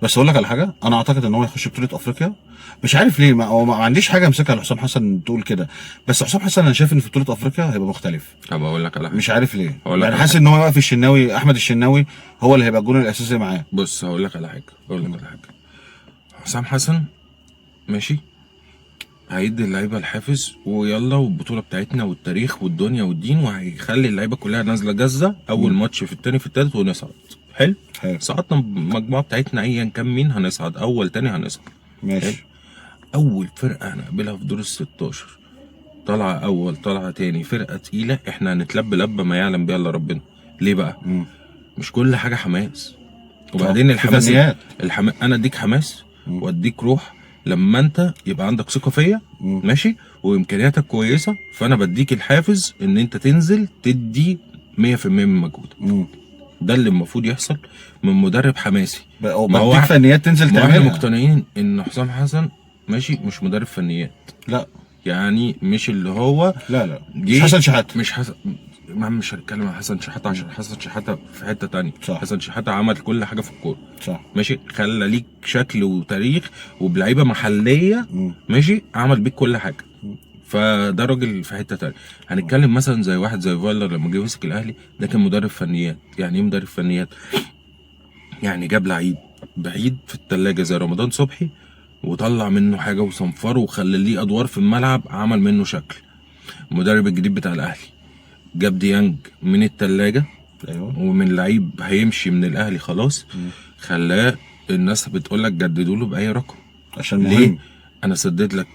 بس اقول لك على حاجه، انا اعتقد ان هو يخش بطوله افريقيا. مش عارف ليه، ما عنديش حاجه امسكها لحسام حسن تقول كده، بس حسام حسن انا شايف ان في بطوله افريقيا هيبقى مختلف. طب اقول لك على حاجه، مش عارف ليه، هقول لك يعني على حاسس حاجه. ان هو واقف الشناوي، احمد الشناوي هو اللي هيبقى الجون الاساسي معاه. بص هقول لك على حاجه، حسام حسن ماشي هيدي اللعيبه الحافز ويلا، والبطوله بتاعتنا والتاريخ والدنيا والدين، وهيخلي اللعيبه كلها نازله جاهزه اول ماتش في التاني في التالت ونصعد. حلو. حلو. صعدنا المجموعه بتاعتنا ايا كان مين هنصعد، اول تاني هنصعد. حلو. ماشي. اول فرقه هنقابلها في دور ال 16 طالعه اول طالعه تاني فرقه تقيله، احنا هنتلب لبه ما يعلم بيها الا ربنا. ليه بقى؟ مش كل حاجه حماس. وبعدين الحماس فنيات. انا اديك حماس واديك روح لما انت يبقى عندك ثقه فيا ماشي وامكانياتك كويسه، فانا بديك الحافز ان انت تنزل تدي 100% من مجهودك. ده اللي المفروض يحصل من مدرب حماسي. ما هو بديك فنيات تنزل تعملها. تعملها. احنا مقتنعين ان حسام حسن ماشي مش مدرب فنيات. لا يعني مش اللي هو لا مش حسن شحاته. مش حسن. مش هنتكلم عن حسن شحاته عشان حسن شحاته في حته تانية. صح. حسن شحاته عمل كل حاجه في الكوره. صح. ماشي، خلى ليك شكل وتاريخ وبلعيبه محليه. ماشي، عمل بيك كل حاجه. فده راجل في حته تانية. هنتكلم مثلا زي واحد زي فايلر لما جه مسك الاهلي، ده كان مدرب فنيات. يعني ايه مدرب فنيات؟ يعني جاب لعيب بعيد في التلاجة زي رمضان صبحي وطلع منه حاجه وصنفره وخلى ليه ادوار في الملعب، عمل منه شكل. المدرب الجديد بتاع الاهلي جاب ديانج من التلاجة. ايوه. ومن لعيب هيمشي من الاهلي خلاص، خلاه الناس بتقول لك جددوا له باي رقم. عشان مهم. ليه؟ انا سدد لك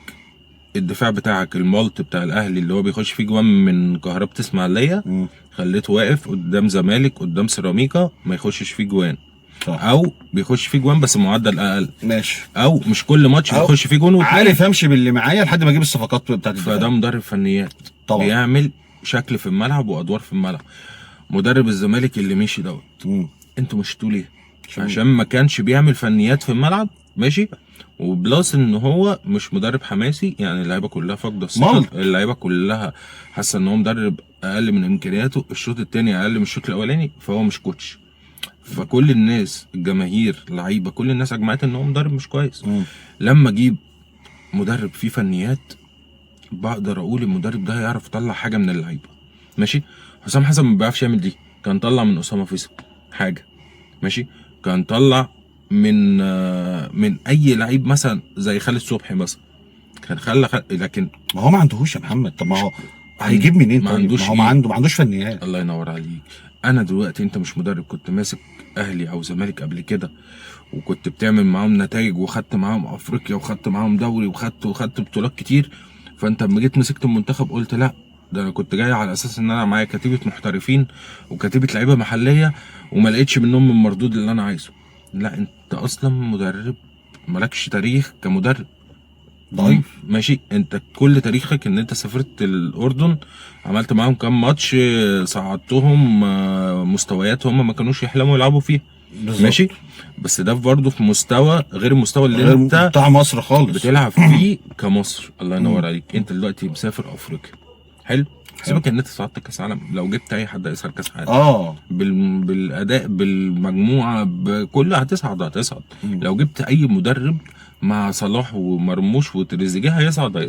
الدفاع بتاعك المالت بتاع الاهلي اللي هو بيخش فيه جوان من كهربة اسماعيليه، خليته واقف قدام زمالك قدام سيراميكا ما يخشش فيه جوان. صح. او بيخش فيه جوان بس معدل اقل. ماشي. او مش كل ماتش بيخش فيه جون عارف امشي باللي معايا لحد ما اجيب الصفقات بتاعت الدفاع. فده مدرب فنيات طبعا. بيعمل شكل في الملعب وادوار في الملعب. مدرب الزمالك اللي مشي دوت انتوا مشيتوه ليه؟ عشان ما كانش بيعمل فنيات في الملعب. ماشي. وبلاس ان هو مش مدرب حماسي، يعني اللعيبه كلها فاقده الثقه، اللعيبه كلها حاسه ان هو مدرب اقل من امكانياته، الشوط الثاني اقل من الشوط الاولاني، فهو مش كوتش. فكل الناس الجماهير لعيبه كل الناس اجمعت ان هو مدرب مش كويس. لما اجيب مدرب فيه فنيات بقدر اقول المدرب ده هيعرف يطلع حاجه من اللعيبه. ماشي. حسام حسن ما بيعرفش يعمل دي. كان طلع من اسامه فيصل حاجه. ماشي. كان طلع من اي لعيب مثلا زي خالد صبحي مثلا، كان لكن ما هو ما عندهوش يا محمد. طب ما هو هيجيب منين؟ ما طيب عندوش ما هو ما عندوش فنيات. الله ينور عليك. انا دلوقتي انت مش مدرب كنت ماسك اهلي او زمالك قبل كده وكنت بتعمل معاهم نتائج وخدت معاهم افريقيا وخدت معاهم دوري وخدت بطولات كتير، فانت لما جيت مسكت المنتخب قلت لا ده انا كنت جاي على اساس ان انا معايا كتيبه محترفين وكتيبه لعيبه محليه وما لقيتش منهم المردود اللي انا عايزه. لا انت اصلا مدرب مالكش تاريخ كمدرب ضعيف. ماشي. انت كل تاريخك ان انت سافرت الاردن عملت معاهم كام ماتش صعدتهم مستويات هم ما كانوش يحلموا يلعبوا فيها. بالزبط. ماشي. بس ده برضه في مستوى غير المستوى اللي انت بتاع مصر خالص بتلعب فيه كمصر. الله ينور عليك. انت دلوقتي مسافر افريقيا. حلو. سيبك ان انت صعدت كاس عالم، لو جبت اي حد هيصعد كاس عالم بالاداء بالمجموعه بكل هتصعد. لو جبت اي مدرب مع صلاح ومرموش وتريزيجيه هيصعد.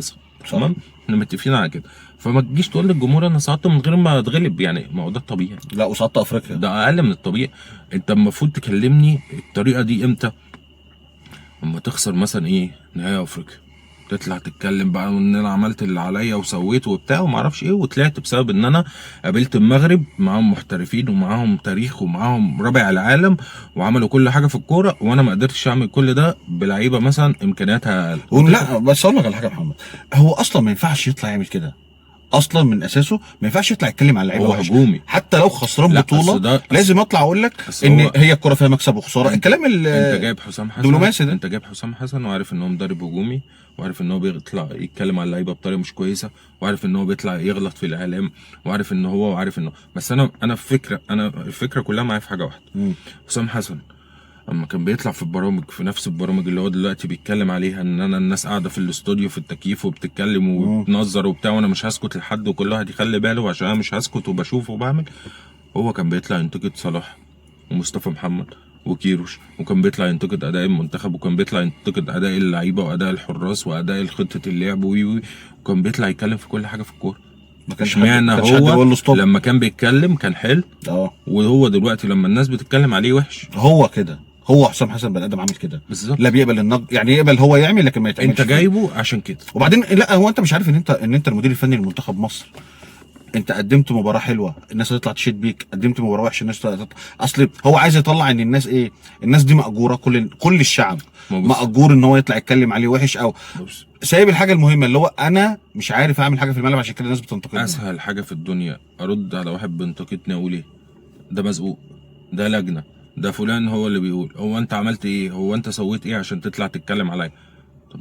تمام. احنا متفقين على كده. فما تجيش تقول للجمهور انا صعدت من غير ما اتغلب، يعني ما هو ده الطبيعي. لا وصعدت افريقيا ده اقل من الطبيعي. انت المفروض تكلمني الطريقه دي امتى؟ اما تخسر مثلا ايه نهائي افريقيا، تطلع تتكلم بقى ان انا عملت اللي عليا وسويت وبتاع وما اعرفش ايه، وطلعت بسبب ان انا قابلت المغرب معاهم محترفين ومعاهم تاريخ ومعاهم رابع العالم وعملوا كل حاجه في الكوره، وانا ما قدرتش اعمل كل ده بلعيبه مثلا امكانياتها اقل. لا بس اقول لك على حاجه يا محمد، هو اصلا ما ينفعش يطلع يعمل كده. اصلا من اساسه ما ينفعش يطلع يتكلم على اللعيبه هو هجومي حتى لو خسران بطوله. لازم اطلع اقول لك ان هي الكوره فيها مكسب وخساره. الكلام اللي انت جايب حسام حسن دبلوماسي ده. انت جايب حسام حسن وعارف ان هو مدرب هجومي، وعارف ان هو بيطلع يتكلم على اللعيبه بطريقه مش كويسه، وعارف ان هو بيطلع يغلط في الاعلام، وعارف ان هو بس انا الفكره كلها معايا في حاجه واحده. حسام حسن اما كان بيطلع في البرامج في نفس البرامج اللي هو دلوقتي بيتكلم عليها ان انا الناس قاعده في الاستوديو في التكييف وبتتكلم وبتنظر وبتاع وانا مش هسكت لحد وكل واحد يخلي باله عشان انا مش هسكت وبشوف وبعمل، هو كان بيطلع ينتقد صلاح ومصطفى محمد وكيروش، وكان بيطلع ينتقد اداء المنتخب، وكان بيطلع ينتقد اداء اللعيبه واداء الحراس واداء خطه اللعب وكان بيطلع يتكلم في كل حاجه في الكوره. ما كانش اشمعنى حد يقول له هو ستوب. لما كان بيتكلم كان حلو، وهو دلوقتي لما الناس بتتكلم عليه وحش؟ هو كده، هو حسام حسن بني ادم عامل كده بالظبط. لا بيقبل النقد، يعني يقبل هو يعمل لكن ما يتعملش. انت جايبه عشان كده. وبعدين لا، هو انت مش عارف ان انت المدير الفني لمنتخب مصر. انت قدمت مباراه حلوه الناس هتطلع تشيد بيك، قدمت مباراه وحشه الناس اصل هو عايز يطلع ان الناس ايه، الناس دي مأجوره، كل الشعب مأجور ان هو يطلع يتكلم عليه وحش، او سايب الحاجه المهمه اللي هو انا مش عارف اعمل حاجه في الملعب عشان كده الناس بتنتقدني. اسهل حاجه في الدنيا ارد على واحد بينتقدني اقول ايه؟ ده مزقوق، ده لجنه، ده فلان هو اللي بيقول، هو انت عملت ايه، هو انت سويت ايه عشان تطلع تتكلم عليا؟ طب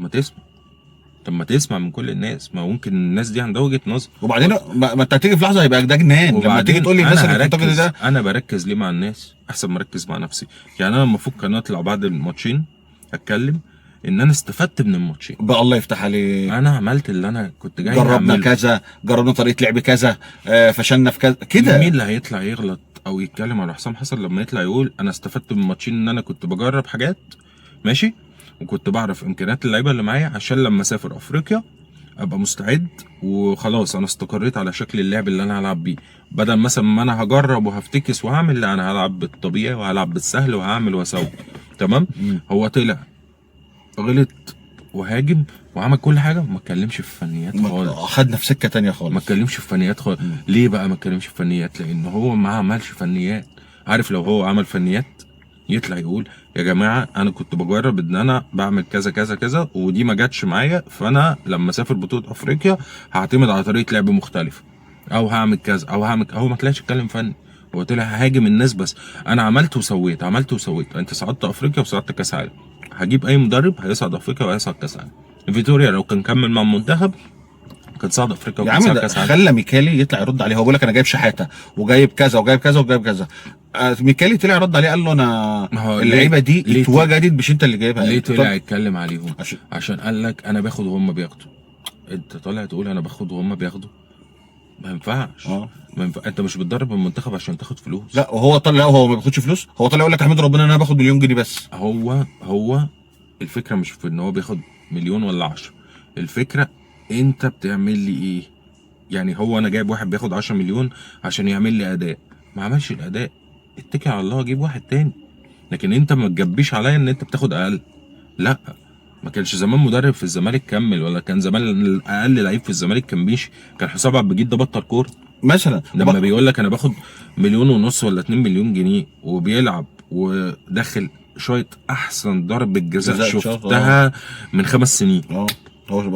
ما تسمع من كل الناس، ما ممكن الناس دي عندها وجهه نظر. وبعدين ما انت هتيجي في لحظه هيبقى ده جنان لما تيجي تقول لي الناس اللي بتنتقد ده. انا بركز ليه مع الناس احسن ما اركز مع نفسي. يعني انا المفروض كان اطلع بعد الماتشين اتكلم ان انا استفدت من الماتشين بقى، الله يفتح عليك، انا عملت اللي انا كنت جاي جربنا اعمله. كذا، جربنا طريقه لعب كذا، فشلنا في كذا كده. مين اللي هيطلع يغلط او يتكلم على حسام حسن لما يطلع يقول انا استفدت من الماتشين ان انا كنت بجرب حاجات ماشي، وكنت بعرف امكانيات اللعيبه اللي معايا عشان لما اسافر افريقيا ابقى مستعد وخلاص انا استقريت على شكل اللعب اللي انا هلعب بيه، بدل مثلا ما انا هجرب وهفتكس وهعمل، لا انا هلعب بالطبيعي وهلعب بالسهل وهعمل واسوي. تمام. هو طلع غلط وهاجم وعمل كل حاجه وما اتكلمش في فنيات خالص، خدنا في سكه تانية خالص، ما اتكلمش في فنيات خالص. ليه بقى ما اتكلمش في فنيات؟ لان هو ما عملش فنيات. عارف لو هو عمل فنيات يطلع يقول يا جماعه انا كنت بجرب ان انا بعمل كذا كذا كذا ودي ما جاتش معايا، فانا لما اسافر بطوله افريقيا هعتمد على طريقه لعب مختلفه او هعمل كذا او هعمل. هو ما طلعش يتكلم فني، هو طلع هاجم الناس بس. انا عملت وسويت عملت وسويت. انت صعدت افريقيا وصعدت كاس عالم، هجيب اي مدرب هيصعد افريقيا وهيصعد كاس عالم. فيتوريا لو كان كمل مع المنتخب كان صعد افريقيا يا عم. ده خلى ميكالي يطلع يرد عليه، هو بيقول لك انا جايب شحاته وجايب كذا وجايب كذا وجايب كذا. ميكالي طلع رد عليه قال له انا اللعيبه دي اتوجدت مش انت اللي جايبها. ليه طلع يتكلم عليهم؟ عشان قال لك انا باخد وهم بياخدوا. انت طالع تقول انا باخد وهم بياخدوا؟ ما ينفعش. انت مش بتدرب المنتخب عشان تاخد فلوس. لا وهو طلع، هو ما بياخدش فلوس، هو طلع يقول لك احمد ربنا انا باخد مليون جنيه بس. هو الفكره مش في ان هو بياخد مليون ولا 10، الفكره انت بتعمل لي ايه؟ يعني هو انا جايب واحد بياخد 10 مليون عشان يعمل لي اداء، ما عملش الاداء، اتكل على الله جيب واحد تاني. لكن انت ما تجبيش عليا ان انت بتاخد اقل. لا، ما كانش زمان مدرب في الزمالك كمل، ولا كان زمان اقل لعيب في الزمالك كان مشي. كان حسام عبد المجيد ده بطل كوره مثلا لما بيقول لك انا باخد 1.5 مليون ولا 2 مليون جنيه وبيلعب وداخل شويه احسن ضربه جزاء شفتها من 5 سنين.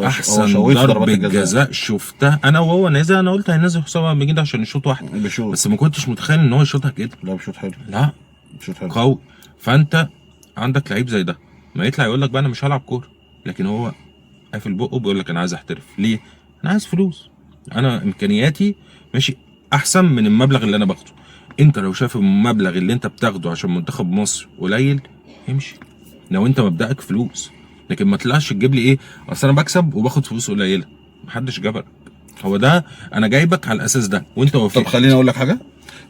احسن ضربه جزاء شفتها انا وهو نازل. انا قلت هينزل حسام عبد المجيد عشان يشوط واحد بس ما كنتش متخيل ان هو يشوطها كده. لا بيشوط حلو، لا بيشوط حلو قوي. فانت عندك لعيب زي ده ما يطلع يقول لك بقى انا مش هلعب كوره، لكن هو قافل بقه بيقول لك انا عايز احترف. ليه؟ انا عايز فلوس، انا امكانياتي ماشي احسن من المبلغ اللي انا باخده. انت لو شايف المبلغ اللي انت بتاخده عشان منتخب مصر قليل امشي، لو انت مبدأك فلوس. لكن ما تطلعش تجيب لي ايه اصل انا بكسب وباخد فلوس قليله. محدش جبرك، هو ده انا جايبك على الاساس ده وانت وافقت. طب خليني اقول لك حاجه،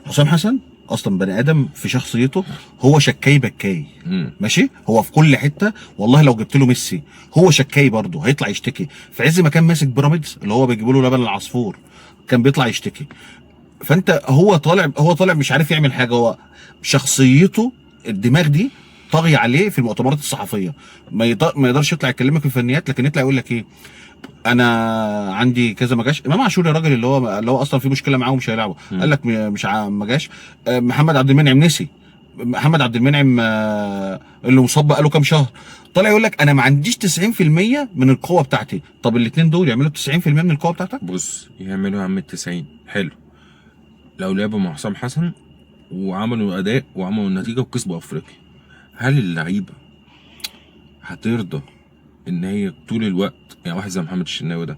حسام حسن اصلا بني ادم في شخصيته هو شكاي بكاي. ماشي، هو في كل حته والله لو جبت له ميسي هو شكاي برضه هيطلع يشتكي. في عز ما كان ماسك بيراميدز اللي هو بيجيبوا له لبن العصفور كان بيطلع يشتكي. فانت هو طالع مش عارف يعمل حاجه. هو شخصيته الدماغ دي طاغي عليه في المؤتمرات الصحفيه. ما يقدرش يطلع يكلمك في الفنيات، لكن يطلع يقول لك ايه انا عندي كذا ما جاش. امام عاشور الراجل اللي هو اصلا في مشكله معاه ومش هيلعبه قال لك مش ما جاش. محمد عبد المنعم نسي، محمد عبد المنعم اللي مصاب بقاله كام شهر طالع يقول لك انا ما عنديش 90% من القوه بتاعتي. طب الاثنين دول يعملوا 90% من القوه بتاعتك؟ بص يعملوا يا عم 90 حلو لو لعبوا مع حسام حسن وعملوا اداء وعملوا نتيجه وكسبوا افريقيا. هل اللعيبه هترضى ان هي طول الوقت يعني واحد زي محمد الشناوي ده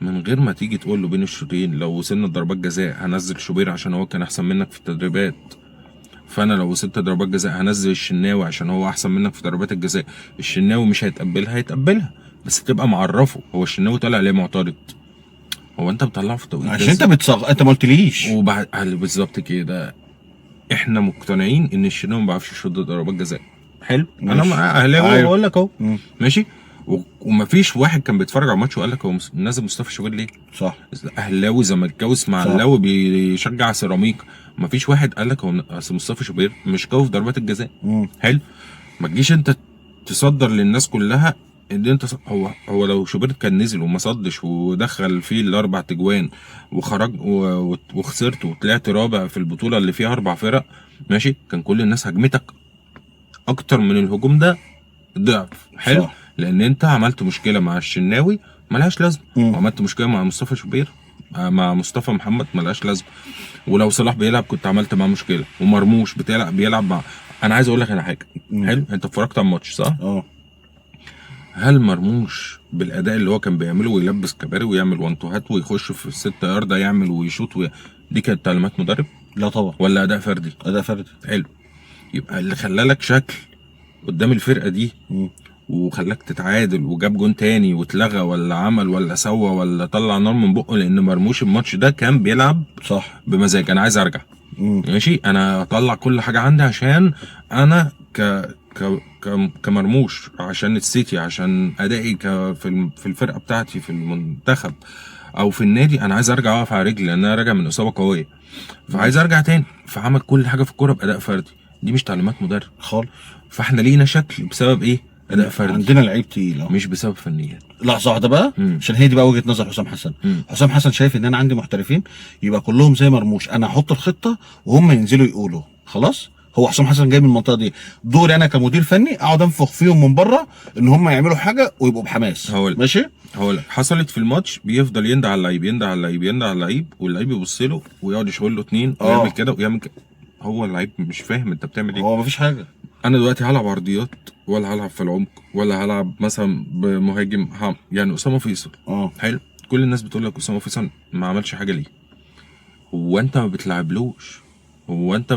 من غير ما تيجي تقول له بين الشوطين لو وصلنا ضربات جزاء هنزل شوبير عشان هو كان احسن منك في التدريبات، فانا لو وصلت ضربات جزاء هنزل الشناوي عشان هو احسن منك في ضربات الجزاء. الشناوي مش هيتقبلها بس تبقى معرفه. هو الشناوي طالع ليه معترض؟ هو انت بتطلعه في توقيت عشان انت ما قلتليش وبعد بالظبط كده احنا مقتنعين ان الشناوي ما بيعرفش يشوط ضربات جزاء. حلو، انا ماشي. مع اهلاوي أيوة. بقول لك اهو ماشي. ومفيش واحد كان بيتفرج على الماتش وقال لك هو نازل مصطفى شوبير ليه؟ صح. اهلاوي زملكاوي اسماعيلاوي بيشجع سيراميكا، مفيش واحد قال لك هو اصل مصطفى شوبير مش قوي في ضربات الجزاء. حلو، ما تجيش انت تصدر للناس كلها ان انت هو لو شوبير كان نزل وما صدش ودخل فيه الاربع تجوان وخرج وخسرت وطلعت رابع في البطوله اللي فيها 4 فرق ماشي، كان كل الناس هجمتك اكتر من الهجوم ده ضعف. حلو صح. لان انت عملت مشكله مع الشناوي ملهاش لازمه، وعملت مشكله مع مصطفى شوبير مع مصطفى محمد ملهاش لازمه، ولو صلاح بيلعب كنت عملت معاه مشكله، ومرموش بيلعب مع. انا عايز اقول لك على حاجه. حلو، انت اتفرجت على الماتش صح؟ هل مرموش بالاداء اللي هو كان بيعمله ويلبس كباري ويعمل وانتوهات ويخش في ال6 ياردة يعمل ويشوط دي كانت تعليمات مدرب؟ لا طبعا. ولا اداء فردي؟ اداء فردي. حلو، يبقى اللي خلالك شكل قدام الفرقه دي وخلاك تتعادل وجاب جون تاني واتلغى ولا عمل ولا سوى ولا طلع نار من بقه، لان مرموش الماتش ده كان بيلعب صح بمزاج. انا عايز ارجع ماشي، انا اطلع كل حاجه عندي عشان انا كمرموش، عشان السيتي، عشان ادائي في الفرقه بتاعتي في المنتخب او في النادي. انا عايز ارجع اقف على رجلي لان انا راجع من اصابه قويه، فعايز ارجع تاني. فعمل كل حاجه في الكوره باداء فردي، دي مش تعليمات مدرب خالص. فاحنا لينا شكل بسبب ايه؟ اداء فردي. عندنا لعيب تقيل مش بسبب فنيات. لحظه واحده بقى، عشان هي دي بقى وجهه نظر حسام حسن. حسام حسن شايف ان انا عندي محترفين يبقى كلهم زي مرموش، انا احط الخطه وهم ينزلوا يقولوا خلاص. هو حسام حسن جاي من المنطقه دي، دوري انا كمدير فني اقعد انفخ فيهم من بره ان هم يعملوا حاجه ويبقوا بحماس. ماشي، هقول حصلت في الماتش، بيفضل يندى على اللعيب يندى على اللعيب يندى على اللعيب، واللعيب يبص له ويقعد يشاور له 2 ويعمل كده ويعمل كده. هو اللعيب مش فاهم انت بتعمل ايه. هو مفيش حاجه. انا دلوقتي هلعب عرضيات ولا هلعب في العمق ولا هلعب مثلا بمهاجم يعني اسامه فيصل. حلو، كل الناس بتقول لك اسامه فيصل ما عملش حاجه ليه. هو انت ما بتلعبلوش، هو انت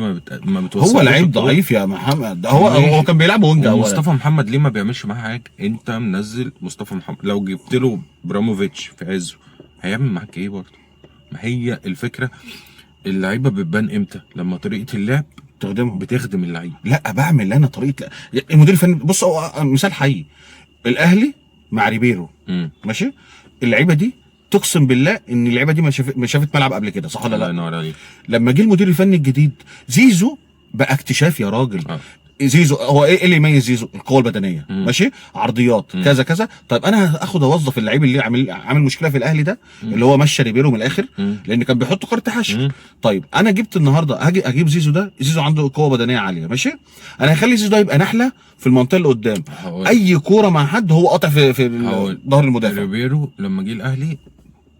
ما بتوصلش. هو لعيب ضعيف يا محمد، هو كان بيلعب وينج. مصطفى محمد ليه ما بيعملش معاه حاجه؟ انت منزل مصطفى محمد، لو جبت له براموفيتش في عزه هيعمل معاك ايه برضه؟ ما هي الفكره، اللعيبه بتبان امتى؟ لما طريقه اللعب بتخدم اللعيب. لا بعمل انا طريقه المدير الفني. بص، هو مثال حي، الاهلي مع ريبيرو ماشي، اللعيبه دي تقسم بالله ان اللعيبه دي ما شافت ملعب قبل كده، صح ولا لا؟ الله ينور عليك. لما جه المدير الفني الجديد زيزو بقى اكتشاف يا راجل. زيزو هو ايه اللي يميز زيزو؟ القوه البدنيه. ماشي، عرضيات كذا كذا. طيب انا هاخد اوظف اللعيب اللي عامل مشكله في الاهلي ده اللي هو مشى ريبيرو من الاخر لان كان بيحط كارت حشر. طيب انا جبت النهارده هاجي اجيب زيزو ده، زيزو عنده قوه بدنيه عاليه ماشي، انا هخلي زيزو ده يبقى نحله في المنطقه اللي قدام، اي كوره مع حد هو قاطع في ظهر المدافع. ريبيرو لما جه الاهلي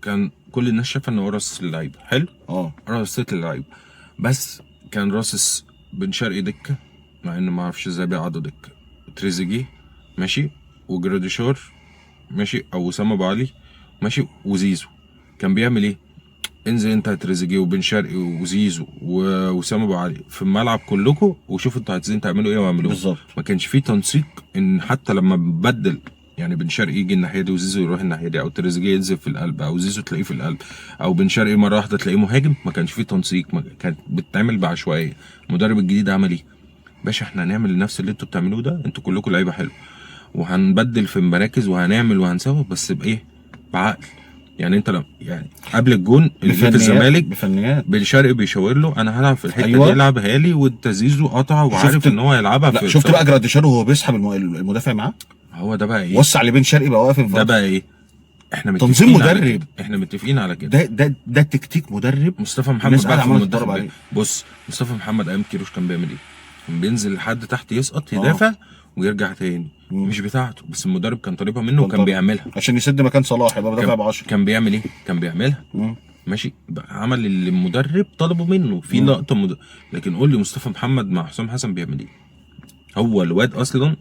كان كل الناس شايفه انه راس اللعيبه. حلو، راسيت اللعيبه، بس كان راسس بن شرقي دكه، مع انه ما اعرفش ازاي بيقعدوا دكه، تريزيجيه ماشي، وجراديشار ماشي، او اسامه ابو علي ماشي، وزيزو. كان بيعمل ايه؟ انزل انت تريزيجيه وبن شرقي وزيزو واسامه ابو علي في الملعب كلكم وشوفوا انتوا عايزين تعملوا ايه واعملوه بالظبط. ما كانش فيه تنسيق، ان حتى لما ببدل يعني بن شرقي يجي الناحيه دي وزيزو يروح الناحيه دي، او تريزيجيه ينزل في القلب، او زيزو تلاقيه في القلب، او بن شرقي مره واحده تلاقيه مهاجم. ما كانش فيه تنسيق، كانت بتتعمل بعشوائيه. المدرب الجديد عمل ايه؟ باشا احنا هنعمل نفس اللي انتوا بتعملوه ده، انتوا كلكم لعيبه حلوه، وهنبدل في المراكز وهنعمل وهنسوي، بس بايه؟ بعقل. يعني انت لما يعني قبل الجون اللي في الزمالك بفنيات بن شرقي بيشاور له انا هلعب في الحته دي، العبها لي، وانت زيزو قطع وعارف ان هو هيلعبها. لا شفت بقى جراديشار وهو بيسحب المدافع معاه؟ هو ده بقى ايه؟ وسع لبن شرقي بقى واقف. ده بقى ايه؟ احنا تنظيم مدرب، احنا متفقين على كده. ده تكتيك مدرب. مصطفى محمد بقى في المنتخب. بص مصطفى محمد ايام كيروش كان بيعمل ايه؟ كان بينزل لحد تحت يسقط يدافع ويرجع تاني. مش بتاعته، بس المدرب كان طالبها منه وكان بيعملها عشان يسد مكان صلاح يبقى مدافع ب10. كان بيعمل ايه؟ كان بيعملها ماشي، عمل اللي المدرب طلبه منه في لقطه لكن قول لي مصطفى محمد مع حسام حسن بيعمل ايه؟ هو الواد اصلا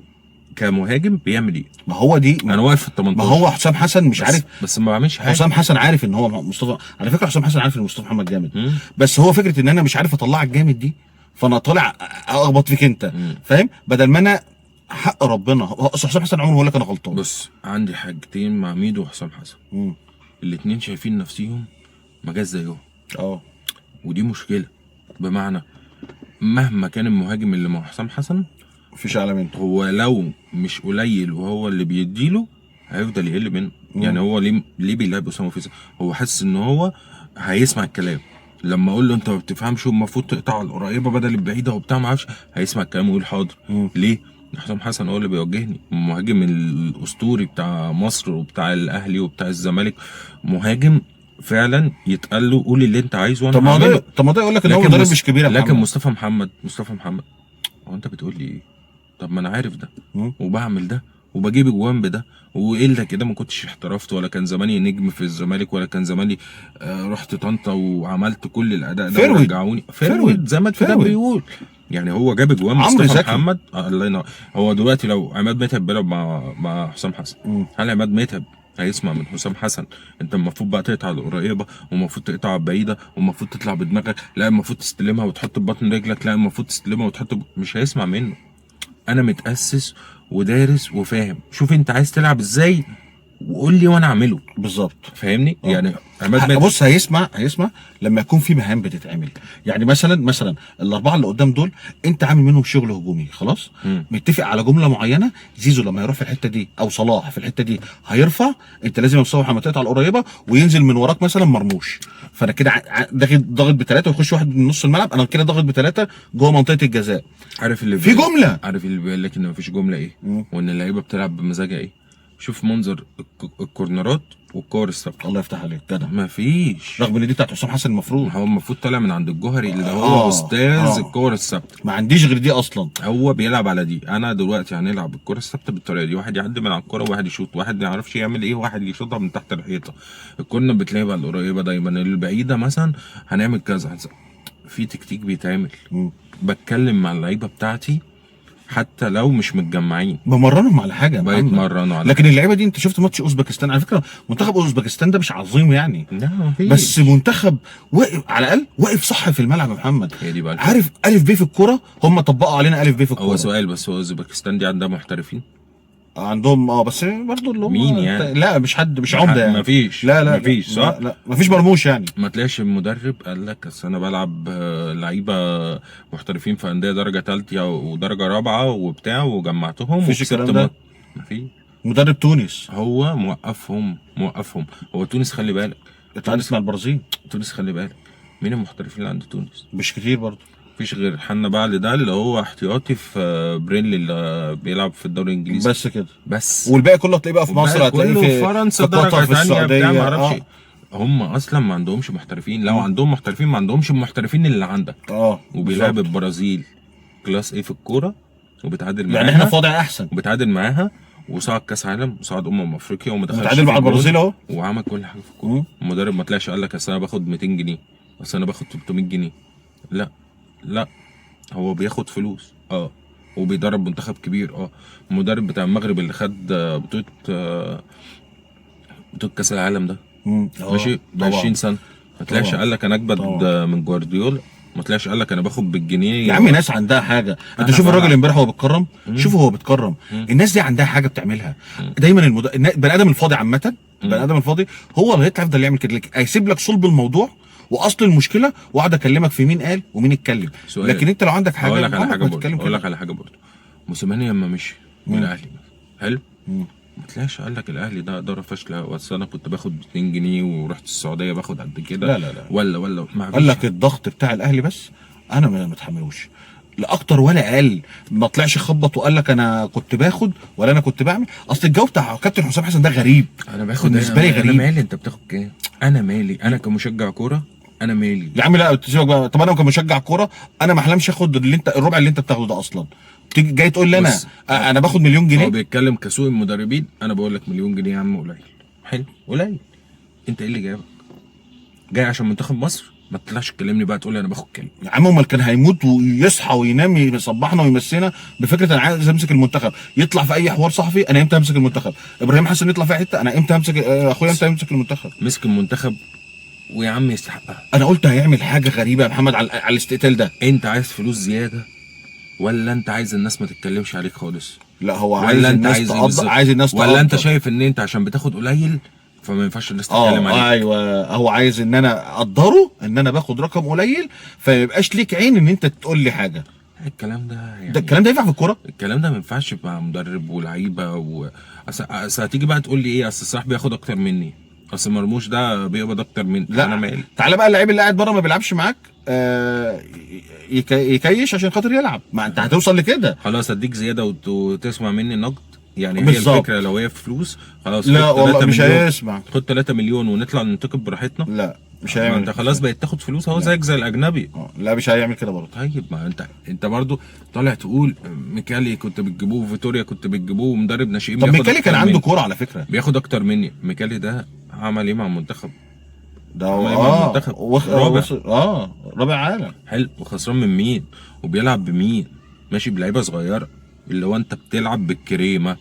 كمهاجم بيعمل ايه؟ ما هو دي انا واقف في ال 18. ما هو حسام حسن مش عارف، بس ما بعملش حاجه. حسام حسن عارف ان هو مصطفى، على فكره حسام حسن عارف ان مصطفى محمد جامد، بس هو فكره ان انا مش عارف اطلعك جامد دي، فانا طالع اخبط فيك انت. فاهم؟ بدل ما انا حق ربنا. حسام حسن عمره يقول لك انا غلطان. بص عندي حاجتين مع ميدو وحسام حسن، الاثنين شايفين نفسيهم ما جاش زيهم. ودي مشكله. بمعنى مهما كان المهاجم اللي مع حسام حسن مفيش اعلى منه. هو لو مش قليل وهو اللي بيديله هيفضل يقل منه. يعني هو ليه بيلعب اسامه فيصل؟ هو حاسس ان هو هيسمع الكلام. لما اقول له انت ما بتفهمش والمفروض تقطع القريبه بدل البعيده وبتاع ما اعرفش، هيسمع الكلام ويقول حاضر. ليه؟ حسام حسن هو اللي بيوجهني، المهاجم الاسطوري بتاع مصر وبتاع الاهلي وبتاع الزمالك، مهاجم فعلا يتقال له قول اللي انت عايزه وانا هعمله. طب ما ده يقول لك ان هو مدرب مش كبير يا محمد. لكن مصطفى محمد هو انت بتقول لي ايه؟ طب ما انا عارف ده وبعمل ده وبجيب اجوان بده، وايه اللي كده ما كنتش احترفت ولا كان زماني نجم في الزمالك ولا كان زماني رحت طنطا وعملت كل الاداء ده ورجعوني فيرويد زي ما الكتاب بيقول. يعني هو جاب اجوان مصطفى محمد. الله ينور. هو دلوقتي لو عماد متعب بيلعب مع حسام حسن، هل عماد متعب هيسمع من حسام حسن انت المفروض بقى تقطع القريبه والمفروض تقطع البعيده والمفروض تطلع بدماغك، لا المفروض تستلمها وتحط ببطن رجلك، لا المفروض تستلمها وتحط مش هيسمع منه. انا متاسس ودارس وفاهم، شوف انت عايز تلعب ازاي وقول لي وانا اعمله بالظبط. فاهمني؟ يعني بص هيسمع لما يكون في مهام بتتعمل. يعني مثلا الاربعه اللي قدام دول انت عامل منهم شغل هجومي خلاص، متفق على جمله معينه. زيزو لما يروح في الحته دي او صلاح في الحته دي هيرفع، انت لازم تصوح لما تقطع القريبه وينزل من وراك مثلا مرموش، فانا كده ضاغط بثلاثه ويخش واحد من نص الملعب، انا كده ضاغط بثلاثه جوه منطقه الجزاء. عارف اللي في جمله، عارف اللي بيقول لك ان مفيش جمله ايه؟ وان اللعيبه بتلعب بمزاجها ايه؟ شوف منظر الكورنرات والكور الثابته. الله يفتح عليك جدع. مفيش، رغم ان دي بتاعت حسام حسن المفروض هو المفروض طالع من عند الجوهري اللي هو استاذ الكور الثابته. ما عنديش غير دي اصلا، هو بيلعب على دي. انا دلوقتي هنلعب الكره الثابته بالطريقه دي، واحد يعدي من على الكره وواحد يشوط، واحد ما يعرفش يعمل ايه وواحد يشوطها من تحت الحيطه. الكورنر بتلاقيها على القريبه دايما، البعيده مثلا هنعمل كذا. في تكتيك بيتعمل. بتكلم مع اللعيبه بتاعتي حتى لو مش متجمعين، بمرنهم على حاجه بيتمرنوا على لكن اللعيبه دي انت شفت ماتش اوزبكستان على فكره، منتخب اوزبكستان ده مش عظيم يعني، لا بس منتخب واقف على الاقل، واقف صح في الملعب يا محمد. عارف الف ب في الكوره، هم طبقوا علينا الف ب في الكوره. هو سؤال بس، هو اوزبكستان دي عندها محترفين؟ عندهم بس برضه اللي هم مين يعني؟ لا مش حد، مش عمده يعني. مفيش. لا مفيش صح؟ لا مفيش مرموش يعني. ما تلاقيش المدرب قال لك اصل انا بلعب لعيبه محترفين في انديه درجه ثالثه ودرجه رابعه وبتاع وجمعتهم مفيش الكلام ده. مفيش. مدرب تونس هو موقفهم. هو تونس خلي بالك، تونس مع البرازيل. تونس خلي بالك مين المحترفين اللي عند تونس؟ مش كتير برضه. مفيش غير حنا بعل ده اللي هو احتياطي في برينلي اللي بيلعب في الدوري الانجليزي بس كده. بس والباقي كله هتلاقيه بقى في مصر، هتلاقيه في فرنسا درجه ثانيه بتاع ما اعرفش. هم اصلا ما عندهمش محترفين. لو عندهم محترفين ما عندهمش المحترفين اللي عندك. وبيلعب البرازيل كلاس ايه في الكوره وبتعادل معاها، يعني احنا في وضع احسن وبتعادل معاها وصعد كاس عالم وصعد افريقيا وما دخلش، متعادل مع البرازيل اهو وعمل كل حاجه في الكوره. المدرب ما طلعش قال لك اصل انا باخد 200 جنيه بس انا باخد 300 جنيه. لا هو بياخد فلوس وبيدرب منتخب كبير. المدرب بتاع المغرب اللي خد بطولة كاس العالم ده ماشي ب 20 سنه، ما طلعش قال لك انا اجبد من جوارديولا، ما طلعش قال لك انا باخد بالجنيه. يا عم ناس عندها حاجه، انت شوف الراجل امبارح هو بيتكرم، شوفوا هو بيتكرم. الناس دي عندها حاجه بتعملها دايما. البني ادم الفاضي عامه، البني ادم الفاضي هو اللي هيطلع يفضل يعمل كده، هيسيب لك صلب الموضوع واصل المشكله واقعد اكلمك في مين قال ومين اتكلم. لكن انت لو عندك حاجه اقول لك على حاجه برضه. موسيماني لما مشي من الاهلي حلو، ما تلاقيش قال لك الاهلي ده اداره فاشله، واصل انا كنت باخد 2 جنيه ورحت السعوديه باخد قد كده. لا ولا قال لك الضغط بتاع الاهلي بس انا ما متحملوش لا اكتر ولا اقل. ما طلعش خبط وقال لك انا كنت باخد ولا انا كنت بعمل. اصل الجو بتاع كابتن حسام حسن ده غريب، انا باخد بالنسبه لي غريب. انا مالي انت بتاخد كام؟ انا مالي انا كمشجع كوره، انا مالي يا عم. لا تسيبك بقى. طب انا كمشجع كوره انا ما احلمش اخد الربع اللي انت بتاخده ده اصلا. تيجي جاي تقول لي انا باخد مليون جنيه. هو بيتكلم كسوق المدربين. انا بقول لك مليون جنيه يا عم قليل. حلو قليل. انت ايه اللي جايبك؟ جاي عشان منتخب مصر؟ ما تطلعش تكلمني بقى تقول لي انا باخد كام. يا عم امال كان هيموت ويصحى وينام يصبحنا ويمسينا بفكره انا عايز امسك المنتخب. يطلع في اي حوار صحفي انا امتى همسك المنتخب. ابراهيم حسن يطلع في حته انا امتى همسك اخويا امتى همسك المنتخب. مسك المنتخب ويا عم يستحقها. انا قلت هيعمل حاجه غريبه يا محمد على الاستقتال ده. انت عايز فلوس زياده ولا انت عايز الناس ما تتكلمش عليك خالص؟ لا هو عايز الناس تقدر، عايز الناس ولا انت شايف ان انت عشان بتاخد قليل فما ينفعش الناس تتكلم عليه. ايوه، هو عايز ان انا اقدره ان انا باخد رقم قليل، فما يبقاش ليك عين ان انت تقول لي حاجه. الكلام ده يعني ده الكلام ده ينفع في الكوره؟ الكلام ده ما ينفعش مع مدرب ولعيبه اصل هتيجي بقى تقول لي ايه، اصل الصلاح بياخد اكتر مني، اصل مرموش ده بيقبض اكتر مني. لا انا مالي. تعالى بقى اللعيب اللي قاعد بره ما بيلعبش معاك يكيش عشان خاطر يلعب، ما انت هتوصل لكده. خلاص اديك زياده وتسمع مني نقد يعني. هي بالظبط. الفكره لو هي في فلوس خلاص، لا خد والله 3 مش مليون. هيسمع. خد 3 مليون ونطلع ننتقد براحتنا. لا مش ما هيعمل. انت خلاص بقيت تاخد فلوس اهو زيك زي الاجنبي. لا مش هيعمل كده برضه. طيب ما انت برضو طالع تقول ميكالي كنت بتجيبوه، فيتوريا كنت بتجيبوه، مدرب ناشئين طب بياخد ميكالي أكتر كان عنده مني. كوره على فكره. بياخد اكتر مني. ميكالي ده عمل ايه مع المنتخب؟ ده عمل ايه مع المنتخب؟ رابع. رابع عالم. حلو. وخسران من مين؟ وبيلعب بمين؟ ماشي بلعيبه صغيره. اللي هو انت بتلعب بالكريمه.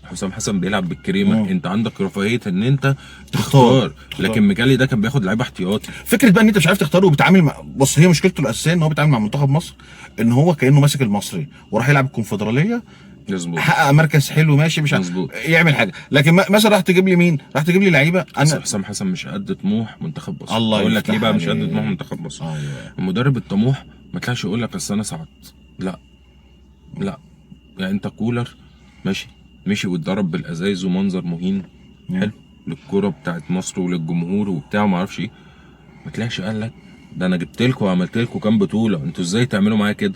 حسام حسن بيلعب بالكريمه. انت عندك رفاهيه ان انت تختار. لكن ميكالي ده كان بياخد لعيبه احتياطي. فكره بقى ان انت مش عارف تختاره وبيتعامل مع، بص هي مشكلته الاساسيه ان هو بيتعامل مع منتخب مصر ان هو كانه ماسك المصري وراح يلعب الكونفدراليه، مظبوط، حقق مركز حلو ماشي مش مظبوط، يعمل حاجه. لكن مثلا راح تجيب لي مين؟ راح تجيب لي لعيبه انا حسام حسن مش قد طموح منتخب مصر. الله اقول لك ليه بقى مش قد عليك. طموح منتخب مصر. أيوة. المدرب الطموح ما طلعش يقول لك اصل انا صعدت. لا يعني انت كولر مشي واتضرب بالازايز ومنظر مهين حلو للكرة بتاعت مصر وللجمهور وبتاع وما اعرفش ايه. ما طلعش قال لك ده انا جبت لكم وعملت لكم كام بطوله، انتوا ازاي تعملوا معايا كده؟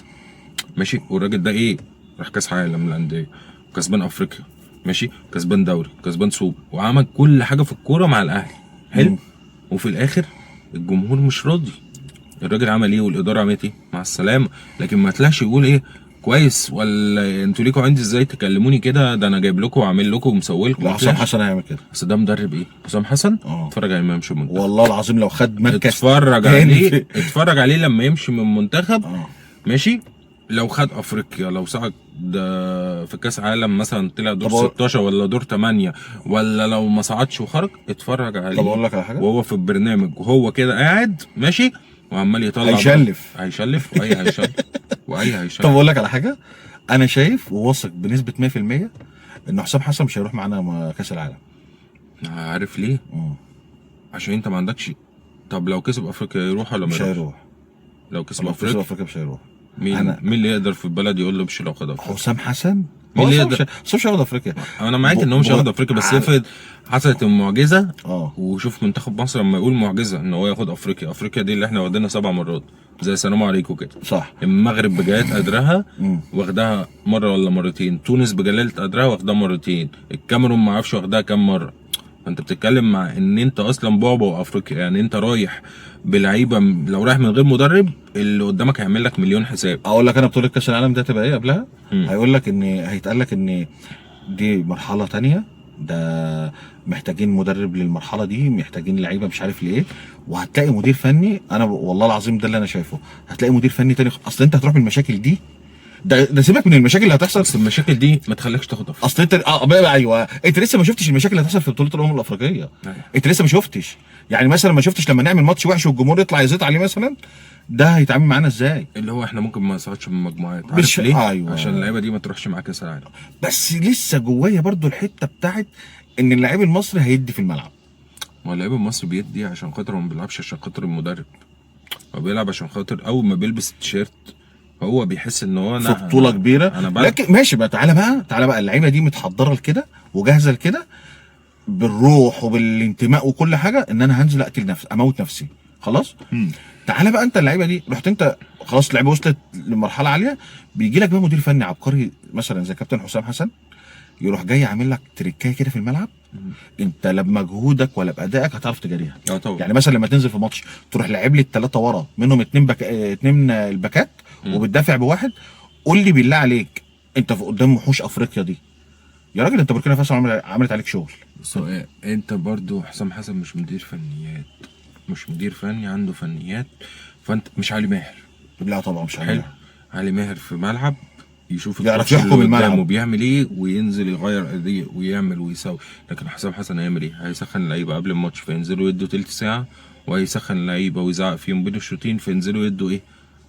ماشي. والراجل ده ايه؟ راح كاس عالم للانديه، كسبان افريقيا، ماشي، كسبان دوري، كسبان سوبر، وعمل كل حاجه في الكوره مع الاهلي حلو. وفي الاخر الجمهور مش راضي. الراجل عمل ايه والاداره عملت ايه؟ مع السلامه. لكن ما طلعش يقول ايه كويس ولا انتوا ليكوا عندي ازاي تكلموني كده، ده انا جايب لكم وعامل لكم ومسوي لكم. لا حسام حسن هيعمل كده. بس ده مدرب ايه؟ حسام حسن. اتفرج عليه لما يمشي من المنتخب. والله العظيم لو خد مركز اتفرج عليه لما يمشي من المنتخب. ماشي. لو خد افريقيا، لو صعد ده في كاس عالم مثلا طلع دور 16 ولا دور 8، ولا لو ما صعدش وخرج، اتفرج عليه. طب اقول لك على حاجه، وهو في البرنامج وهو كده قاعد ماشي وعمال يطلع هيشلف هيشلف. طب اقول لك على حاجه، انا شايف وواثق بنسبه 100% ان حسام حسن مش هيروح معانا كاس العالم. عارف ليه؟ عشان انت ما عندكش. طب لو كسب افريقيا يروح ولا مش هيروح؟ لو كسب افريقيا مش هيروح. مين اللي يقدر في البلد يقول له مش لو خد افريقيا؟ حسام حسن. مين اللي يقدر؟ مش هياخد افريقيا. انا معاك ان هو مش هياخد افريقيا، بس افرض حصلت المعجزه. وشوف منتخب مصر لما يقول معجزه ان هو ياخد افريقيا دي اللي احنا واخدينها 7 مرات زي السلام عليكم كده. صح. المغرب بجلاله قدرها واخدها مره ولا مرتين، تونس بجلاله قدرها واخدها مرتين، الكاميرون ما اعرفش واخدها كام مره. فانت بتتكلم مع ان انت اصلا بعبع افريقيا، يعني انت رايح بلعيبه. لو رايح من غير مدرب اللي قدامك هيعمل لك مليون حساب. اقول لك انا بطوله كاس العالم ده تبقى ايه قبلها؟ هيقول لك ان هيتقال لك ان دي مرحله تانية، ده محتاجين مدرب للمرحله دي، محتاجين لعيبه مش عارف ليه، وهتلاقي مدير فني. انا والله العظيم ده اللي انا شايفه، هتلاقي مدير فني تاني. اصل انت هتروح من المشاكل دي، ده سيبك من المشاكل اللي هتحصل. بس المشاكل دي ما تخليكش تاخد افريقيا. اصل انت ايوه انت لسه ما شفتش المشاكل اللي هتحصل في بطوله الامم الافريقيه. انت لسه ما شفتش، يعني مثلا ما شفتش لما نعمل ماتش وحش والجمهور يطلع يزيط عليه مثلا، ده هيتعامل معانا ازاي؟ اللي هو احنا ممكن ما نصعدش من المجموعات. عارف ليه؟ أيوة. عشان اللعيبه دي ما تروحش معاك كاس العالم. بس لسه جوايا برضو الحته بتاعت ان اللاعب المصري هيدي في الملعب. ما هو اللاعب المصري بيدي عشان خاطر ما بيلعبش عشان خاطر المدرب، هو بيلعب عشان خاطر اول ما بيلبس التيشيرت هو بيحس ان هو في بطوله كبيره. لكن ماشي بقى، تعالى بقى اللعيبه دي متحضره لكده وجاهزه لكده بالروح وبالانتماء وكل حاجه، ان انا هنزل اقتل نفسي اموت نفسي خلاص. تعالى بقى انت اللعيبه دي رحت انت خلاص اللعيبه وصلت لمرحله عاليه، بيجي لك بقى مدير فني عبقري مثلا زي كابتن حسام حسن، يروح جاي عامل لك تريكايه كده في الملعب، انت لا بمجهودك ولا بادائك هتعرف تجاريها. طبعا. يعني مثلا لما تنزل في ماتش تروح لعب لي الثلاثه ورا منهم اتنين الباكات وبتدافع بواحد، قول لي بالله عليك انت في قدام وحوش افريقيا دي يا راجل، انت بوركينا فاسو عملت عليك شغل. انت برضو حسام حسن مش مدير فنيات، مش مدير فني عنده فنيات. فانت مش علي ماهر. لا طبعا مش علي ماهر. علي ماهر في ملعب يشوف يعرف يحكم الملعب وبيعمل ايه وينزل يغير اداء ويعمل ويسوي. لكن حسام حسن هيعمل ايه؟ هيسخن اللعيبه قبل الماتش فينزلوا يدوا تلت ساعه، وهيسخن اللعيبه ويزعق فيهم بين الشوطين فينزلوا يدوا ايه؟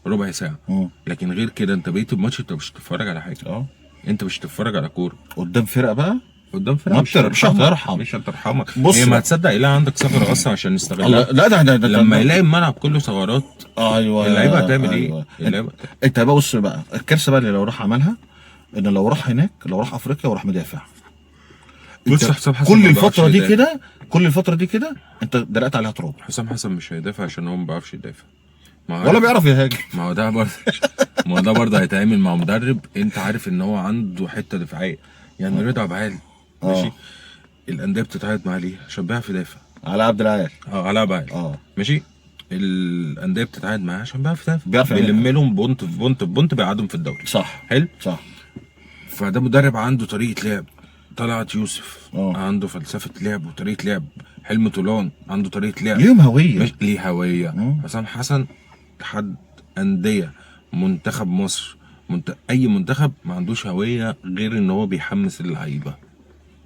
ربع ساعه. لكن غير كده انت بقيت الماتش انت مش هتتفرج على حاجه. انت مش هتتفرج على كوره قدام فرقه بقى قدام فرقه مش هترحم. مش هترحمك. بص هي ما بقى. هتصدق يلاقي عندك ثغره اصلا عشان الله، نستغلها. لا ده لما يلاقي الملعب كله ثغرات، ايوه اللعيبه هتعمل أيوة. ايه؟ اللعيبه انت بقى بص بقى، الكارثه بقى اللي لو راح عملها، ان لو راح هناك، لو راح افريقيا وراح مدافع، بص انت حسام حسن كل ما بيعرفش الفتره دي يدافع. كده، كل الفتره دي كده انت درقت عليها تراب، حسام حسن مش هيدافع عشان هو ما بيعرفش يدافع. ما ولا بيعرف يهاجم. ما هو ده برضه ما هو ده برضه هيتعامل مع مدرب انت عارف ان هو عنده حته دفاعيه. يعني رضا عبد العال ماشي، الانديه بتتعاقد معاه ليه؟ عشان بيعرف يدافع. على عبد العال على عبد العال ماشي، الانديه بتتعاقد معاه عشان بيعرف يدافع، بيلم لهم بونت في بونت في بونت، بيقعدهم في الدوري. صح حلو صح. فده مدرب عنده طريقه لعب. طلعت يوسف عنده فلسفه لعب وطريقه لعب. حلمي طولان عنده طريقه لعب، ليهم هويه، مش ليه هويه. حسام حسن حد انديه منتخب مصر، اي منتخب ما عندوش هويه غير ان هو بيحمس اللعيبه.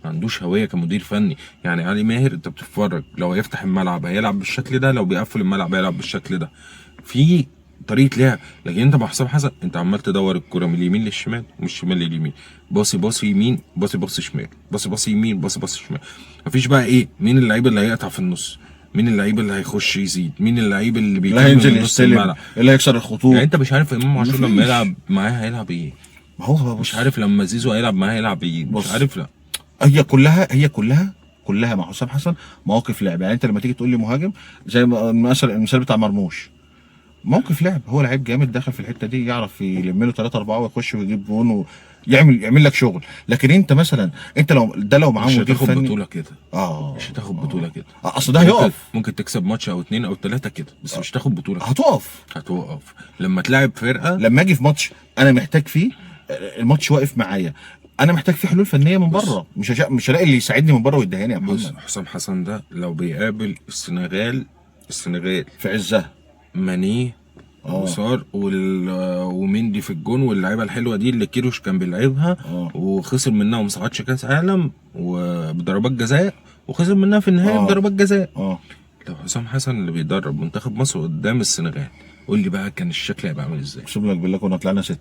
ما عندوش هويه كمدير فني. يعني علي ماهر انت بتتفرج لو هيفتح الملعب هيلعب بالشكل ده، لو بيقفل الملعب هيلعب بالشكل ده، في طريقه لعب. لكن انت مع حسام حسن انت عمال تدور الكره من اليمين للشمال ومن الشمال لليمين، باصي يمين، باصي شمال، باصي يمين، باصي شمال. مفيش بقى ايه، مين اللعيب اللي هيقطع في النص، مين اللعيب اللي هيخش يزيد، مين اللعيب اللي بيكمل من نص الملعب، اللي هيكسر الخطوط. يعني انت مش عارف امام عاشور لما يلعب معاه هيلعب ايه. ما هو مش عارف لما زيزو هيلعب معاه هيلعب ايه. مش عارف. لا هي كلها مع حسام حسن مواقف لعب. يعني انت لما تيجي تقول لي مهاجم، زي مثلا المثال بتاع مرموش، موقف لعب. هو لعيب جامد داخل في الحته دي، يعرف يلم له 3 4 ويخش ويجيب جون ويعمل لك شغل. لكن انت مثلا، انت لو معاه مدير فني مش هتاخد بطوله كده. مش هتاخد بطوله كده. اصل ده هيقف. ممكن تكسب ماتش او 2 أو 3 كده، بس مش هتاخد بطوله. هتوقف لما تلاعب فرقه. لما اجي في ماتش انا محتاج فيه، الماتش واقف معايا، انا محتاج فيه حلول فنيه من بره، مش هلاقي اللي يساعدني من بره ويديهاني يا محمد. حسام حسن ده لو بيقابل السنغال في عزها، ماني وصار ومندي في الجون واللعيبه الحلوه دي اللي كيروش كان بيلعبها وخسر منها وما صعدش كاس عالم وبضربات جزاء، وخسر منها في النهايه بضربات جزاء. لو حسام حسن اللي بيدرب منتخب مصر قدام السنغال، قول لي بقى كان الشكل هيبقى عامل ازاي؟ اقسم لك بالله كنا طلعنا 6.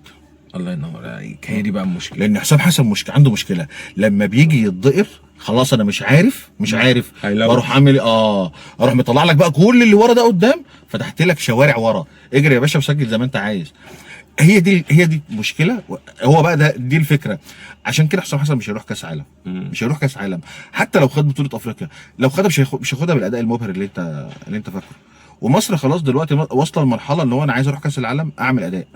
الله ينور عليك. هي دي بقى المشكله، لان حسام حسن عنده مشكله لما بيجي يتضقر، خلاص انا مش عارف واروح عامل اروح مطلع لك بقى كل اللي ورا ده قدام، فتحت لك شوارع ورا، اجري يا باشا وسجل زي ما انت عايز. هي دي مشكله. هو بقى دي الفكره. عشان كده حسام حسن مش هيروح كاس عالم، مش هيروح كاس عالم. حتى لو خد بطوله افريقيا، لو خدها مش هياخدها بالاداء المبهر اللي انت فاكره. ومصر خلاص دلوقتي واصله لمرحله ان هو انا عايز اروح كاس العالم اعمل اداء.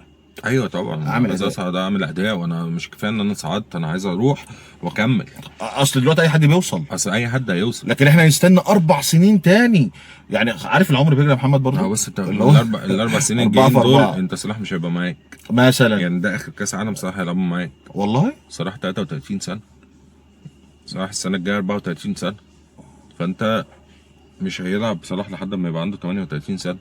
ايوه طبعا، عايز اصعد اعمل اهداف، وانا مش كفايه ان انا صعدت، انا عايز اروح واكمل. اصل دلوقتي اي حد بيوصل، اي حد هيوصل، لكن احنا هنستنى 4 سنين تاني. يعني عارف العمر بيجري يا محمد برضه. بس انت الاربع سنين الجايين دول انت صلاح مش هيبقى معاك مثلا. يعني ده اخر كاس عالم صلاح هيلعبوا معاك والله. صلاح 33 سنه، صلاح السنه الجايه 34 سنه، فانت مش هيلعب صلاح لحد ما يبقى عنده 38 سنه.